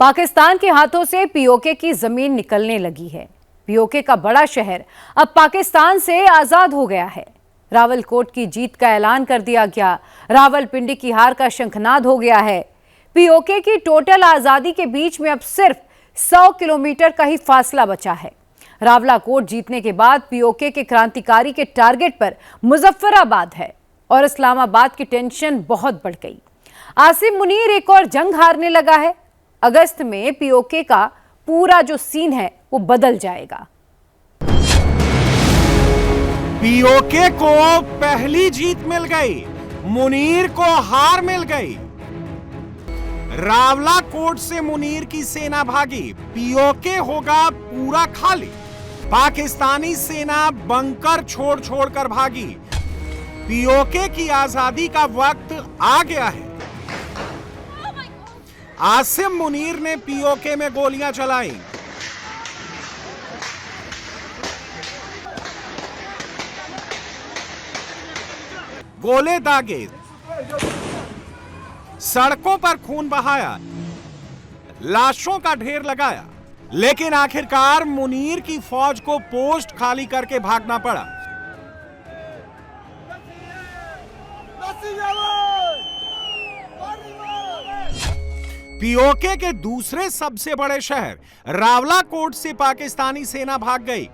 पाकिस्तान के हाथों से पीओके की जमीन निकलने लगी है। पीओके का बड़ा शहर अब पाकिस्तान से आजाद हो गया है। रावलकोट की जीत का ऐलान कर दिया गया। रावलपिंडी की हार का शंखनाद हो गया है। पीओके की टोटल आजादी के बीच में अब सिर्फ 100 किलोमीटर का ही फासला बचा है। रावलकोट जीतने के बाद पीओके के क्रांतिकारी के टारगेट पर मुजफ्फराबाद है और इस्लामाबाद की टेंशन बहुत बढ़ गई। आसिम मुनीर एक और जंग हारने लगा है। अगस्त में पीओके का पूरा जो सीन है वो बदल जाएगा। पीओके को पहली जीत मिल गई, मुनीर को हार मिल गई। रावलकोट से मुनीर की सेना भागी, पीओके होगा पूरा खाली। पाकिस्तानी सेना बंकर छोड़ छोड़कर भागी। पीओके की आजादी का वक्त आ गया है। आसिम मुनीर ने पीओके में गोलियां चलाई। गोले दागे, सड़कों पर खून बहाया, लाशों का ढेर लगाया, लेकिन आखिरकार मुनीर की फौज को पोस्ट खाली करके भागना पड़ा। पीओके के दूसरे सबसे बड़े शहर रावलकोट से पाकिस्तानी सेना भाग गई।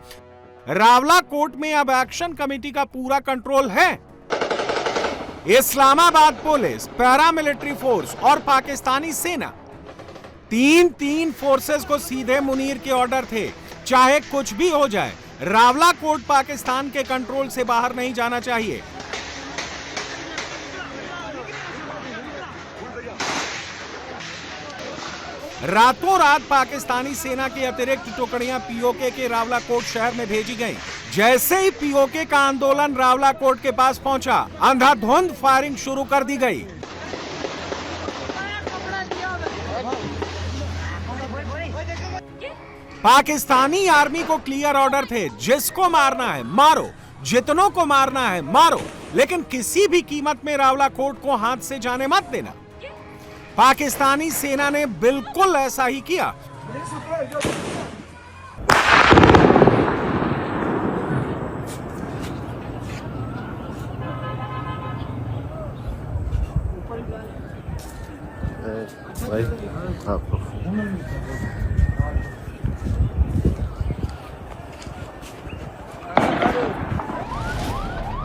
रावलकोट में अब एक्शन कमेटी का पूरा कंट्रोल है। इस्लामाबाद पुलिस, पैरामिलिट्री फोर्स और पाकिस्तानी सेना, तीन फोर्सेस को सीधे मुनीर के ऑर्डर थे, चाहे कुछ भी हो जाए रावलकोट पाकिस्तान के कंट्रोल से बाहर नहीं जाना चाहिए। रातों रात पाकिस्तानी सेना की अतिरिक्त टुकड़ियां पीओके के रावलकोट शहर में भेजी गईं। जैसे ही पीओके का आंदोलन रावलकोट के पास पहुंचा, अंधाधुंध फायरिंग शुरू कर दी गई। पाकिस्तानी आर्मी को क्लियर ऑर्डर थे, जिसको मारना है मारो, जितनों को मारना है मारो, लेकिन किसी भी कीमत में रावलकोट को हाथ से जाने मत देना। पाकिस्तानी सेना ने बिल्कुल ऐसा ही किया।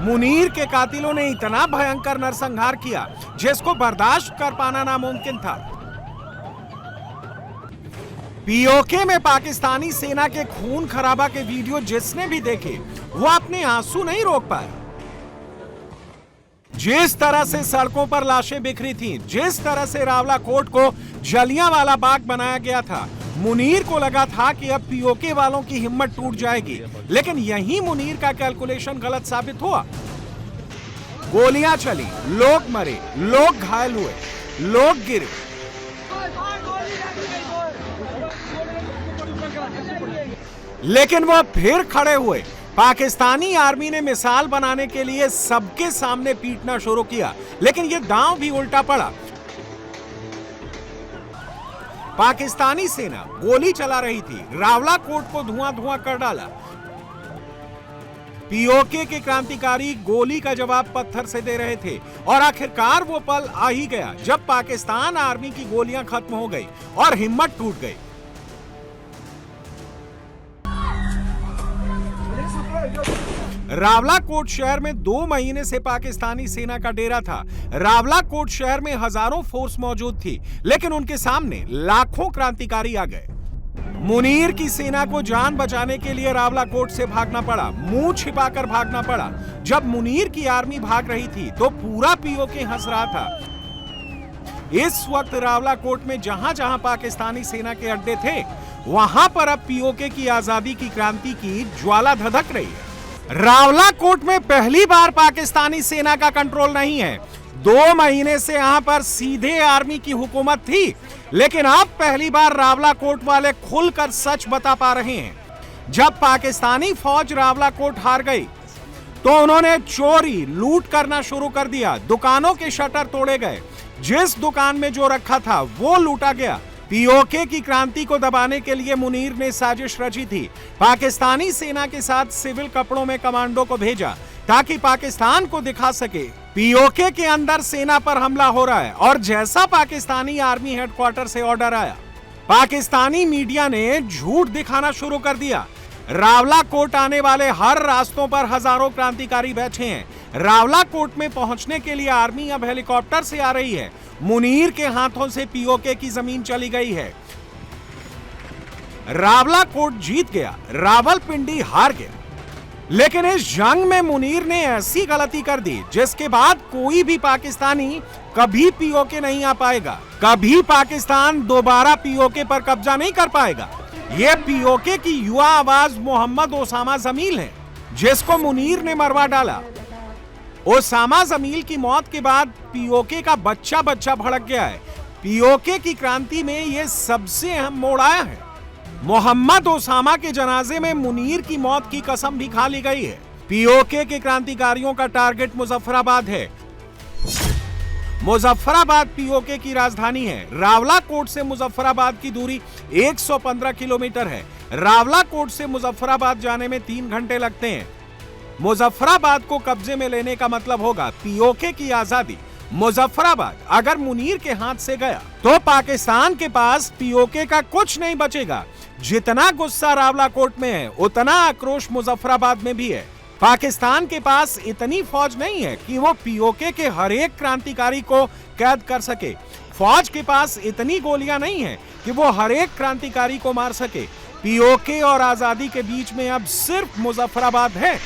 मुनीर के कातिलों ने इतना भयंकर नरसंहार किया जिसको बर्दाश्त कर पाना नामुमकिन था। पीओके में पाकिस्तानी सेना के खून खराबा के वीडियो जिसने भी देखे वो अपने आंसू नहीं रोक पाए। जिस तरह से सड़कों पर लाशें बिखरी थीं, जिस तरह से रावलकोट को जलियांवाला बाग बनाया गया था, मुनीर को लगा था कि अब पीओके वालों की हिम्मत टूट जाएगी, लेकिन यही मुनीर का कैलकुलेशन गलत साबित हुआ। गोलियां चली, लोग मरे, लोग घायल हुए, लोग गिरे, लेकिन वो फिर खड़े हुए। पाकिस्तानी आर्मी ने मिसाल बनाने के लिए सबके सामने पीटना शुरू किया, लेकिन यह दांव भी उल्टा पड़ा। पाकिस्तानी सेना गोली चला रही थी, रावलकोट को धुआं धुआं कर डाला। पीओके के क्रांतिकारी गोली का जवाब पत्थर से दे रहे थे और आखिरकार वो पल आ ही गया जब पाकिस्तान आर्मी की गोलियां खत्म हो गई और हिम्मत टूट गई। रावलकोट शहर में 2 महीने से पाकिस्तानी सेना का डेरा था। रावलकोट शहर में हजारों फोर्स मौजूद थी, लेकिन उनके सामने लाखों क्रांतिकारी आ गए। मुनीर की सेना को जान बचाने के लिए रावलकोट से भागना पड़ा, मुंह छिपाकर भागना पड़ा। जब मुनीर की आर्मी भाग रही थी तो पूरा पीओके हंस रहा था। इस वक्त रावलकोट में जहां जहां पाकिस्तानी सेना के अड्डे थे, वहां पर अब पीओके की आजादी की क्रांति की ज्वाला धधक रही है। रावलकोट में पहली बार पाकिस्तानी सेना का कंट्रोल नहीं है। 2 महीने से यहां पर सीधे आर्मी की हुकूमत थी, लेकिन अब पहली बार रावलकोट वाले खुलकर सच बता पा रहे हैं। जब पाकिस्तानी फौज रावलकोट हार गई तो उन्होंने चोरी लूट करना शुरू कर दिया। दुकानों के शटर तोड़े गए, जिस दुकान में जो रखा था वो लूटा गया। पीओके की क्रांति को दबाने के लिए मुनीर ने साजिश रची थी। पाकिस्तानी सेना के साथ सिविल कपड़ों में कमांडो को भेजा ताकि पाकिस्तान को दिखा सके पीओके के अंदर सेना पर हमला हो रहा है। और जैसा पाकिस्तानी आर्मी हेडक्वार्टर से ऑर्डर आया, पाकिस्तानी मीडिया ने झूठ दिखाना शुरू कर दिया। रावलाकोट आने वाले हर रास्तों पर हजारों क्रांतिकारी बैठे हैं। रावलाकोट में पहुंचने के लिए आर्मी अब हेलीकॉप्टर से आ रही है। मुनीर के हाथों से पीओके की जमीन चली गई है। रावलाकोट जीत गया, रावलपिंडी हार गया। लेकिन इस जंग में मुनीर ने ऐसी गलती कर दी जिसके बाद कोई भी पाकिस्तानी कभी पीओके नहीं आ पाएगा। कभी पाकिस्तान दोबारा पीओके पर कब्जा नहीं कर पाएगा। ये पीओके की युवा आवाज मोहम्मद ओसामा जमील है, जिसको मुनीर ने मरवा डाला। ओसामा जमील की मौत के बाद पीओके का बच्चा भड़क गया है। पीओके की क्रांति में यह सबसे अहम मोड़ आया है। मोहम्मद ओसामा के जनाजे में मुनीर की मौत की कसम भी खा ली गई है। पीओके के क्रांतिकारियों का टारगेट मुजफ्फराबाद है। मुजफ्फराबाद पीओके की राजधानी है। रावलाकोट से मुजफ्फराबाद की दूरी 115 किलोमीटर है। रावलाकोट से मुजफ्फराबाद जाने में 3 घंटे लगते हैं। मुजफ्फराबाद को कब्जे में लेने का मतलब होगा पीओके की आजादी। मुजफ्फराबाद अगर मुनीर के हाथ से गया तो पाकिस्तान के पास पीओके का कुछ नहीं बचेगा। जितना गुस्सा रावलाकोट में है, उतना आक्रोश मुजफ्फराबाद में भी है। पाकिस्तान के पास इतनी फौज नहीं है कि वो पीओके के हर एक क्रांतिकारी को कैद कर सके। फौज के पास इतनी गोलियां नहीं है कि वो हर एक क्रांतिकारी को मार सके। पीओके और आजादी के बीच में अब सिर्फ मुजफ्फराबाद है।